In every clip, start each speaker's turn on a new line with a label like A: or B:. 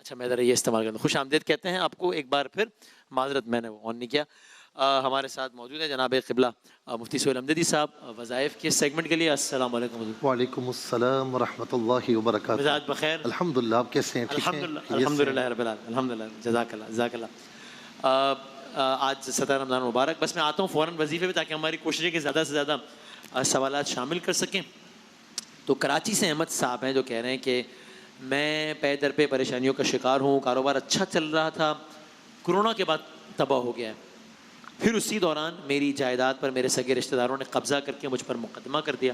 A: اچھا میں ذرا یہ استعمال کرتا ہوں. خوش آمدید کہتے ہیں آپ کو ایک بار پھر. معذرت میں نے وہ آن نہیں کیا. ہمارے ساتھ موجود ہے جناب قبلہ مفتی سہیل امجدی صاحب وظائف کے سیگمنٹ کے لیے. السلام علیکم حضور.
B: وعلیکم السلام ورحمۃ اللہ وبرکاتہ.
A: مزاج بخیر؟
B: الحمدللہ. آپ کیسے ہیں؟ ٹھیک ہیں؟
A: الحمدللہ رب العالمین. الحمدللہ. جزاک اللہ جزاک اللہ. آج 17 رمضان مبارک. بس میں آتا ہوں فوراً وظیفے پہ تاکہ ہماری کوشش ہے کہ زیادہ سے زیادہ سوالات شامل کر سکیں. تو کراچی سے احمد صاحب ہیں جو کہہ رہے ہیں کہ میں پے در پہ پریشانیوں کا شکار ہوں. کاروبار اچھا چل رہا تھا, کرونا کے بعد تباہ ہو گیا ہے. پھر اسی دوران میری جائیداد پر میرے سگے رشتہ داروں نے قبضہ کر کے مجھ پر مقدمہ کر دیا,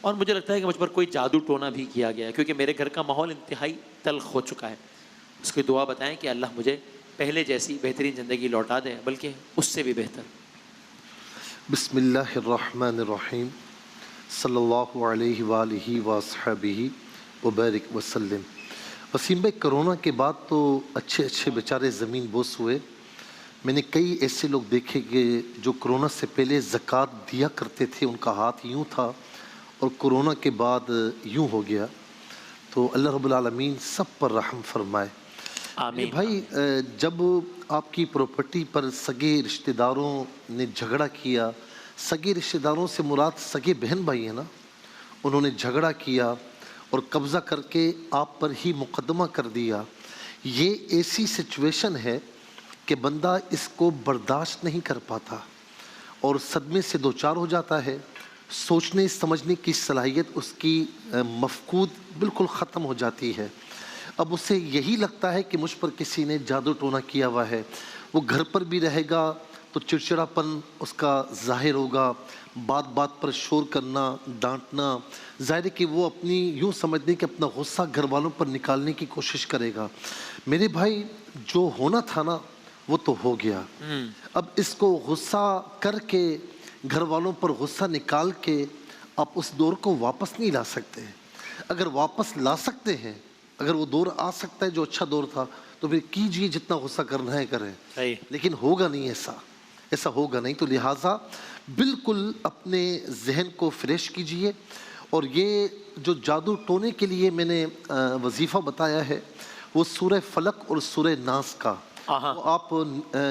A: اور مجھے لگتا ہے کہ مجھ پر کوئی جادو ٹونا بھی کیا گیا ہے, کیونکہ میرے گھر کا ماحول انتہائی تلخ ہو چکا ہے. اس کی دعا بتائیں کہ اللہ مجھے پہلے جیسی بہترین زندگی لوٹا دے, بلکہ اس سے بھی بہتر.
B: بسم اللہ الرحمن الرحیم. صلی اللہ علیہ وآلہ وصحبہ وبارک وسلم. وسیم بھائی, کرونا کے بعد تو اچھے بیچارے زمین بوس ہوئے. میں نے کئی ایسے لوگ دیکھے کہ جو کرونا سے پہلے زکوٰۃ دیا کرتے تھے, ان کا ہاتھ یوں تھا, اور کرونا کے بعد یوں ہو گیا. تو اللہ رب العالمین سب پر رحم فرمائے.
A: آمین.
B: بھائی, جب آپ کی پراپرٹی پر سگے رشتہ داروں نے جھگڑا کیا, سگے رشتہ داروں سے مراد سگے بہن بھائی ہیں نا, انہوں نے جھگڑا کیا اور قبضہ کر کے آپ پر ہی مقدمہ کر دیا, یہ ایسی سچویشن ہے کہ بندہ اس کو برداشت نہیں کر پاتا اور صدمے سے دوچار ہو جاتا ہے. سوچنے سمجھنے کی صلاحیت اس کی مفقود بالکل ختم ہو جاتی ہے. اب اسے یہی لگتا ہے کہ مجھ پر کسی نے جادو ٹونا کیا ہوا ہے. وہ گھر پر بھی رہے گا تو چڑچڑاپن اس کا ظاہر ہوگا, بات بات پر شور کرنا, ڈانٹنا. ظاہر ہے کہ وہ اپنی یوں سمجھنے کہ اپنا غصہ گھر والوں پر نکالنے کی کوشش کرے گا. میرے بھائی, جو ہونا تھا نا وہ تو ہو گیا. اب اس کو غصہ کر کے, گھر والوں پر غصہ نکال کے آپ اس دور کو واپس نہیں لا سکتے. اگر واپس لا سکتے ہیں, اگر وہ دور آ سکتا ہے جو اچھا دور تھا, تو پھر کیجئے, جتنا غصہ کرنا ہے کریں. لیکن ہوگا نہیں ایسا ہوگا نہیں. تو لہٰذا بالکل اپنے ذہن کو فریش کیجئے. اور یہ جو جادو ٹونے کے لیے میں نے وظیفہ بتایا ہے وہ سورہ فلق اور سورہ ناس کا, آپ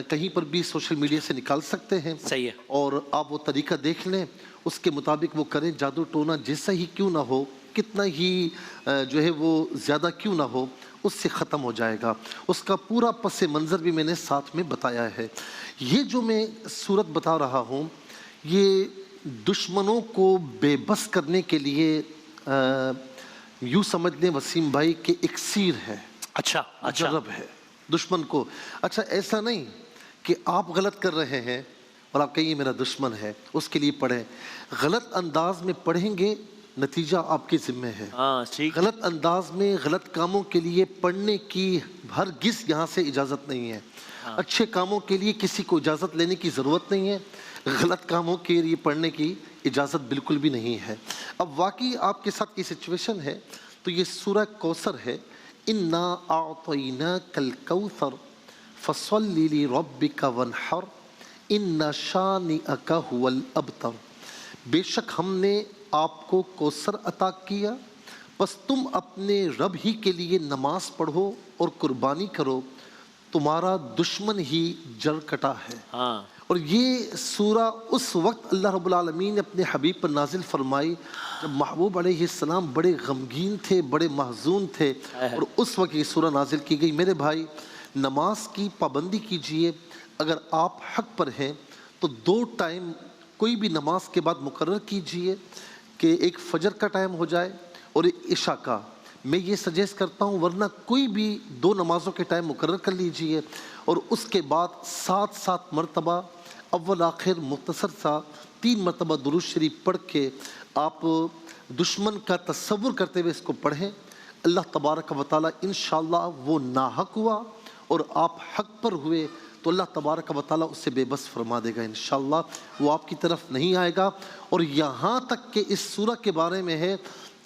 B: کہیں پر بھی سوشل میڈیا سے نکال سکتے ہیں.
A: صحیح ہے.
B: اور آپ وہ طریقہ دیکھ لیں, اس کے مطابق وہ کریں. جادو ٹونا جیسا ہی کیوں نہ ہو, کتنا ہی جو ہے وہ زیادہ کیوں نہ ہو, اس سے ختم ہو جائے گا. اس کا پورا پس منظر بھی میں نے ساتھ میں بتایا ہے. یہ جو میں صورت بتا رہا ہوں, یہ دشمنوں کو بے بس کرنے کے لیے یوں سمجھ لیں وسیم بھائی کہ اکسیر ہے.
A: اچھا
B: جرب ہے دشمن کو. اچھا ایسا نہیں کہ آپ غلط کر رہے ہیں اور آپ کہیں میرا دشمن ہے, اس کے لیے پڑھیں. غلط انداز میں پڑھیں گے, نتیجہ آپ کے ذمہ ہے. غلط انداز میں غلط کاموں کے لیے پڑھنے کی ہرگز یہاں سے اجازت نہیں ہے. اچھے کاموں کے لیے کسی کو اجازت لینے کی ضرورت نہیں ہے, غلط کاموں کے لیے پڑھنے کی اجازت بالکل بھی نہیں ہے. اب واقعی آپ کے ساتھ کی سچویشن ہے تو یہ سورہ کوثر ہے. انا اعطیناک الکوثر فصل لربک وانحر ان شانئک هو الابتر. بے شک ہم نے آپ کو کوثر عطا کیا, بس تم اپنے رب ہی کے لیے نماز پڑھو اور قربانی کرو, تمہارا دشمن ہی جڑ کٹا ہے. اور یہ سورہ اس وقت اللہ رب العالمین نے اپنے حبیب پر نازل فرمائی جب محبوب علیہ السلام بڑے غمگین تھے, بڑے محزون تھے, اور اس وقت یہ سورہ نازل کی گئی. میرے بھائی, نماز کی پابندی کیجئے. اگر آپ حق پر ہیں تو 2 ٹائم کوئی بھی نماز کے بعد مقرر کیجئے, کہ ایک فجر کا ٹائم ہو جائے اور ایک عشاء کا. میں یہ سجیسٹ کرتا ہوں, ورنہ کوئی بھی 2 نمازوں کے ٹائم مقرر کر لیجئے, اور اس کے بعد 7 مرتبہ اول آخر مختصر سا 3 مرتبہ درود شریف پڑھ کے آپ دشمن کا تصور کرتے ہوئے اس کو پڑھیں. اللہ تبارک و تعالیٰ انشاءاللہ وہ ناحق ہوا اور آپ حق پر ہوئے تو اللہ تبارک و تعالیٰ اس سے بے بس فرما دے گا انشاءاللہ. وہ آپ کی طرف نہیں آئے گا. اور یہاں تک کہ اس سورہ کے بارے میں ہے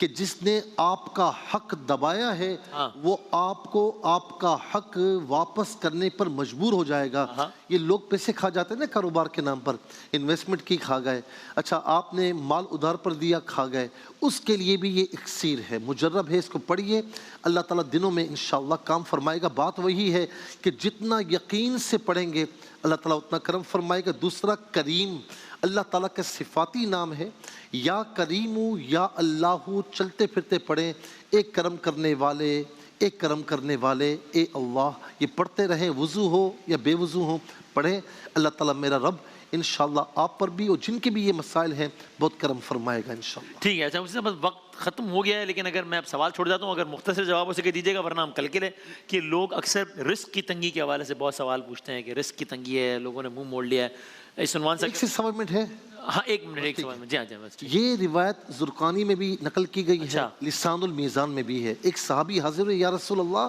B: کہ جس نے آپ کا حق دبایا ہے وہ آپ کو آپ کا حق واپس کرنے پر مجبور ہو جائے گا. یہ لوگ پیسے کھا جاتے ہیں نا کاروبار کے نام پر, انویسٹمنٹ کی کھا گئے, اچھا آپ نے مال ادھار پر دیا کھا گئے, اس کے لیے بھی یہ اکسیر ہے, مجرب ہے, اس کو پڑھیے, اللہ تعالیٰ دنوں میں انشاءاللہ کام فرمائے گا. بات وہی ہے کہ جتنا یقین سے پڑھیں گے اللہ تعالیٰ اتنا کرم فرمائے گا. دوسرا کریم, اللہ تعالیٰ کا صفاتی نام ہے, یا کریم یا اللہ, چلتے پھرتے پڑھیں ایک کرم کرنے والے, ایک کرم کرنے والے, اے اللہ. یہ پڑھتے رہیں, وضو ہو یا بے وضو ہو پڑھیں. اللہ تعالیٰ میرا رب انشاءاللہ آپ پر بھی اور جن کے بھی یہ مسائل ہیں بہت کرم فرمائے گا انشاءاللہ.
A: ٹھیک ہے. اچھا مجھ سے بس وقت ختم ہو گیا ہے, لیکن اگر میں اب سوال چھوڑ جاتا ہوں, اگر مختصر جواب اسے کہہ دیجیے گا, ورنہ ہم کل کے لیں. کہ لوگ اکثر رزق کی تنگی کے حوالے سے بہت سوال پوچھتے ہیں کہ رزق کی تنگی ہے, لوگوں نے منہ موڑ لیا ہے, اس عنوان سے.
B: ایک سے سوا منٹ ہے.
A: ہاں ایک منٹ, ایک سوال. جی ہاں جی بس.
B: یہ روایت زرقانی میں بھی نقل کی گئی ہے, لسان المیزان میں بھی ہے. ایک صحابی حاضر ہے, یا رسول اللہ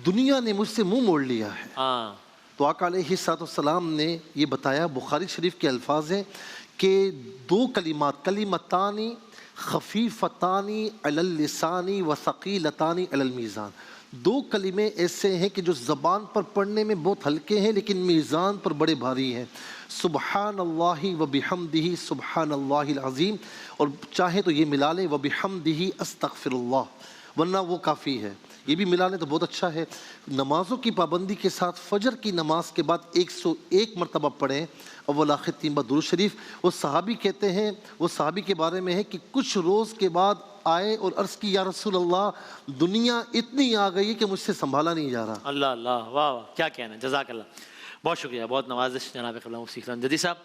B: دنیا نے مجھ سے منہ موڑ لیا ہے. تو آقا علیہ السلام نے یہ بتایا, بخاری شریف کے الفاظ ہیں کہ دو کلمات, کلمتانی خفیفتانی علی اللسانی و ثقیلتانی علی المیزان, دو کلمے ایسے ہیں کہ جو زبان پر پڑھنے میں بہت ہلکے ہیں لیکن میزان پر بڑے بھاری ہیں. سبحان اللہ و بحمدہ سبحان اللہ العظیم, اور چاہے تو یہ ملا لیں و بحمدہ استغفر اللہ, ورنہ وہ کافی ہے. یہ بھی ملا لیں تو بہت اچھا ہے. نمازوں کی پابندی کے ساتھ فجر کی نماز کے بعد 101 مرتبہ پڑھیں اول آخر 3 بار درود شریف. وہ صحابی کہتے ہیں, وہ صحابی کے بارے میں ہے کہ کچھ روز کے بعد آئے اور عرض کی, یا رسول اللہ دنیا اتنی آ گئی کہ مجھ سے سنبھالا نہیں جا رہا.
A: اللہ اللہ, واہ واہ, کیا کہنا ہے, جزاک اللہ. بہت شکریہ, بہت نوازش جناب قبلہ مفتی خان جدید صاحب.